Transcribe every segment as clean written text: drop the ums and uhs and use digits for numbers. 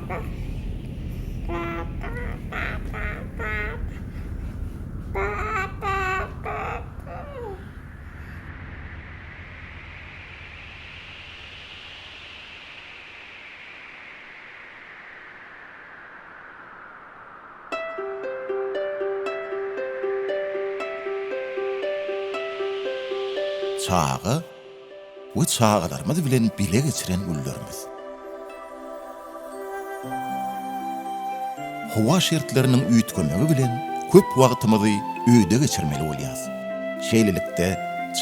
Çaga we çagalarymyz bilen bile geçiren güllerimiz. Howa şertleriniň üýtgemegi bilen köp wagtymyzy öýde geçirmeli bolýas. Şeýlelikde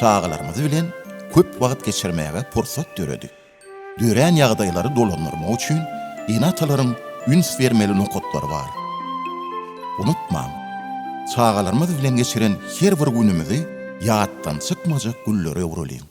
çagalarymyz bilen köp wagt geçirmäge pursat döredi. Dören ýagdaýlary dolanyrmak üçin enatalaryň üns bermeli nokatlary bar. Unutmaň, çagalarymyz bilen geçiren her bir günümizi ýatdan çykmajak güllere öwreliň.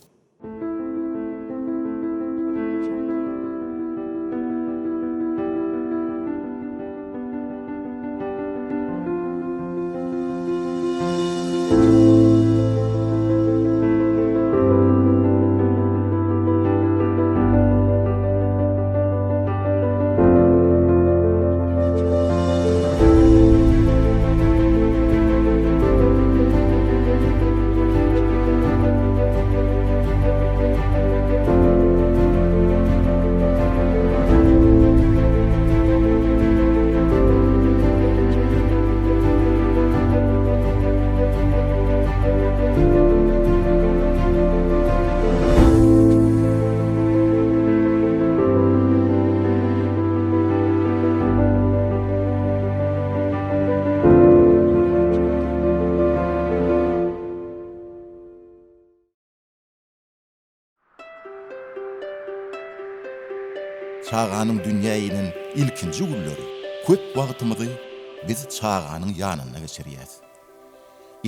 Çaganyň dünýäniň ilkinji gülleri köp wagtymyzy biz çaganyň ýanynda geçirýäs.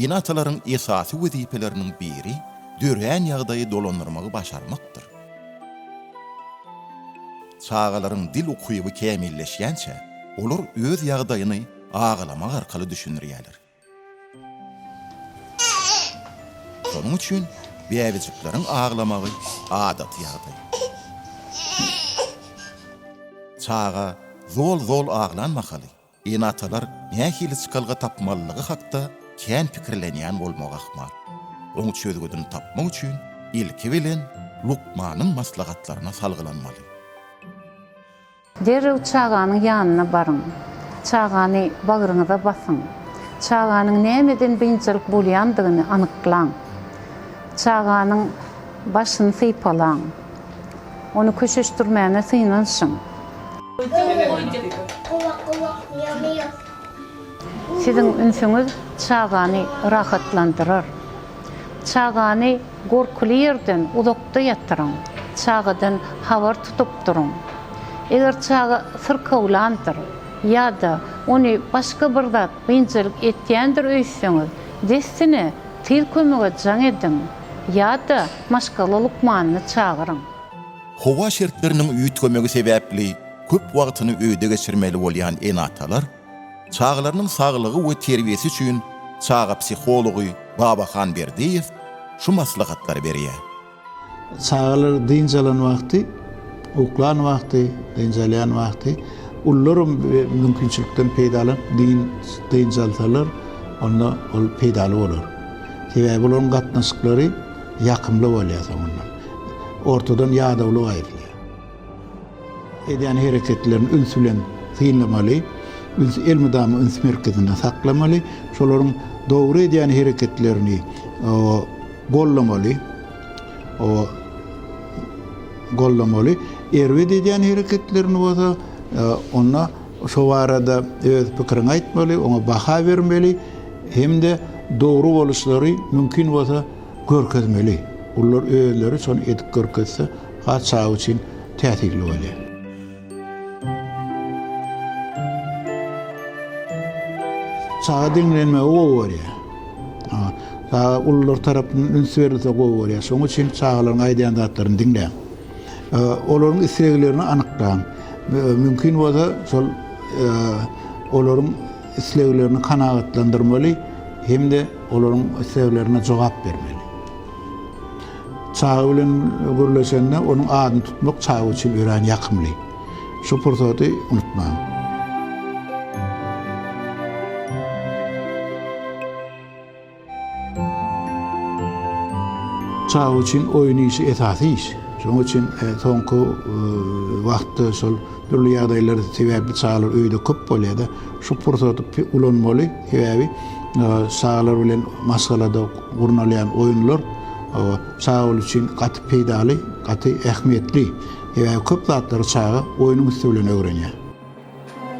Enatalaryň esasy wezipeleriniň biri dören ýagdaýy dolanyrmagy başarmakdyr. Çagalaryň dil okuýuby kämilleşýänçe olar öz ýagdaýyny aglamak arkaly düşünýärler. Şonuň üçin bäbejikleriň aglamagy adat ýagdaý. Çaga zol aglanmakaly. Enatalar nähili çykalga tapmalylygy hakda kän pikirlenýän bolmak ahmal. Oň çözgüdini tapmak üçin ilki bilen Lukmanyň maslahatlaryna salgylanmaly. Derew çaganyň ýanyna baryň. Çagany bagyryňyza basyň. Çaganyň nämeden bynçylyk bolýandygyny anyklaň. Çaganyň başyny sypalaň. Onu köşeşdirmäne synansyn. Sizin ünsüňiz çagany rahatlandyrar. Çagany gorkly ýerden uzakda ýatyryň. Çagadan habar tutup duruň. Eger çaga syrkawlandyr ýa-da ony başga bir zat bynçylyk etýändir öýtseňiz, destini til kömege jaň edin ýa-da maşgaly Lukmanyny çagyryň. Howa şertleriniň üýtgemegi sebäpli köp wagtyny öýde geçirmeli bolýan enatalar, çagalarynyň saglygy we terbiýesi üçin çaga psihology Babahan Berdiýew şu maslahatlary berýär. Çagalar dynjalan wagty, uklan wagty, dynjalyan wagty, ullarym mümkinçilikden peýdalan dynjalsalar, onda ol peýdaly bolar. Sebäbi olaryň gatnaşyklary ýakymly bolýar ondan. Ortadan ýadawly aýrylýar. Edýän hereketlerini üns bilen synlamaly, üns elmidamy üns merkezinde saklamaly, şolaryň dogry edýän hereketlerini gollamaly, erwed edýän hereketlerini bolsa ona şo barada öz pikirini aýtmaly, ona baha bermeli, hemde dogry boluşlary mümkin bolsa görkezmeli. Ular özleri şonu edip görkezse, gaça üçin täsirli bolýar. Çaga dinlenme o var ya. Çaga ullar tarapından üns verilse o var ya. Şoň üçin çagaların aýdýan zatlaryny dinleň. Olaryň isleglerini anyklaň. Mümkin bolsa şol olaryň isleglerini kanagatlandyrmaly, hemde olaryň isleglerine jogap bermeli. Çaga bilen görleşende onuň adyny tutmak çaga üçin ören ýakymly. şu pursaty unutmaň. Çaga üçin oýun işi esasy iş. Şoň üçin soňky wagtda sol türlü ýagdaýlar sebäpli çagalar öýde köp bolýar. Şu pursaty ulanmaly, sebäbi çagalar bilen maslahatda gurunalýan oýunlar çagalar üçin gaty peýdaly, gaty ähmiýetli. Köp zatlary çaga oýunyň üstü bilen öwrenýär.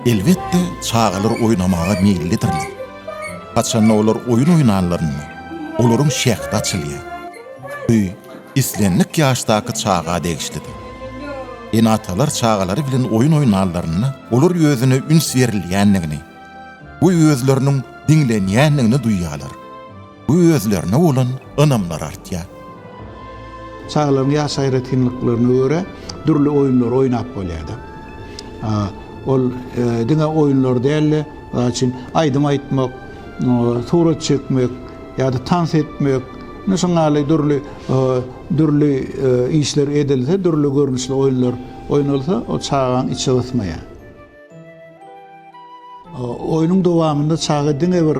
Elbetde çagalar oýnamaga meýillidirler. Haçan olar oýun oýnanlaryny, olaryň şähti açylýar. İslenlik ýaşdaky çaga degişlidir. Enatalar çagalary bilen oýun oýnanlaryny, olar özüne üns berilýänligini, bu özleriniň diňlenýänligini duýýarlar. Bu özlerine bolan ynamlar artýar. Çagaların ýaş aýratynlyklaryna görä türlü oýunlar oýnap bolýar. Ol diňe oýunlar däl, açyn aýdym aýtmak, surat çekmek ýa-da tans etmek, näşeňaly türlü işler edilse, türlü görnüşli oýunlar oýnalsa, o çagaň içi ysmaýar. Oýunyň dowamynda çaga diňe bir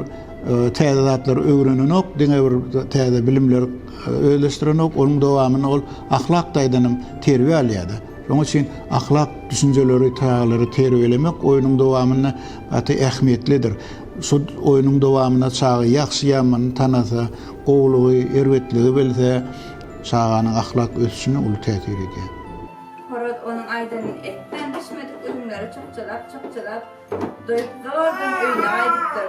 täze zatlar öwrenenok, diňe bir täze bilimler özleştirenok, onuň dowamyny ol ahlak daýdanym terbiýe alýar. Şoň üçin ahlak düşünjeleri, taýalary terbiýelemek oýunyň dowamyna gaty ähmiýetlidir. Şu oýunyň dowamyna çaga ýaxşy ýamany tanasa, gowlugy, erwetligi bilse, çaganyň ahlak ösüşine uly täsir edýär. Horot onuň aýdanyň etden düşmedik ölümleri çokçalap doýup zordan öýüne aýdypdyr.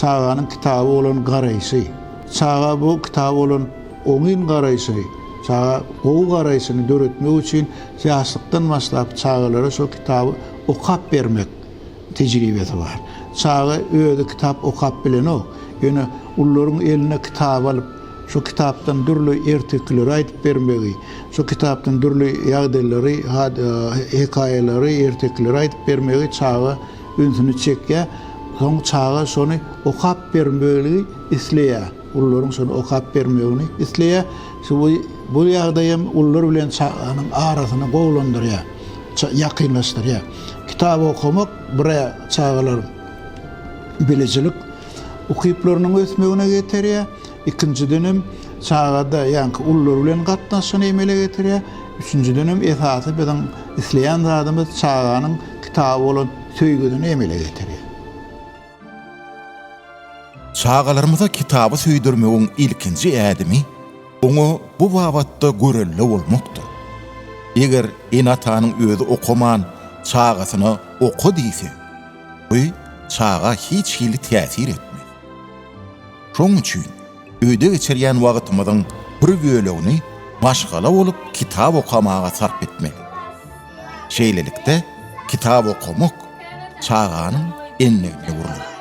Çaganyň kitaby bolan garaýsy. Çaga bu kitaby bolan oňyn garaýsy. Çaga ow garaýsyny döretmek üçin ýaşlykdan başlap çagalara şu kitaby okap bermek tejribesi bar. Çaga öýde kitap okap bilenok. Ýöne ullaryň eline kitap alyp şu kitapdan türlü ertekler aýdyp bermegi, şu kitapdan türlü ýagdaýlary, hekaýelary, ertekler aýdyp bermegi çaga ünsüni çekýär. Soň çaga şonu okap bermegi isleýär. Ullaryň şonu okap bermegini isleýär. Bu ýagdaýym ullar bilen çaganyň arasyny gowlandyrýar, ýakynlaşdyrýar. Kitap okumak bir çagalar bilejilik ukyplarynyň ösmegine getirýär. İkincidenim çagada ýa-ni ullar bilen gatnaşyny emele getirýär. Üçüncüdenim esasy bilen isleýän zadymyz çaganyň kitaby bolan söýgüdini emele getirýär. Çagalarymyza kitabı söýdirmegiň ilkinji ädimi oňa bu babatda görelli bolmakdyr. Eger enatanyň özü okuman çagasyna oku diýse, bu çaga hiç hili täsir etmez. Şoň üçin öýde geçirýän wagtymyzyň bir bölegini maşgala bolup kitap okamaga sarp etmeli. Şeýlelikde kitap okumak çaganyň enligine gurulur.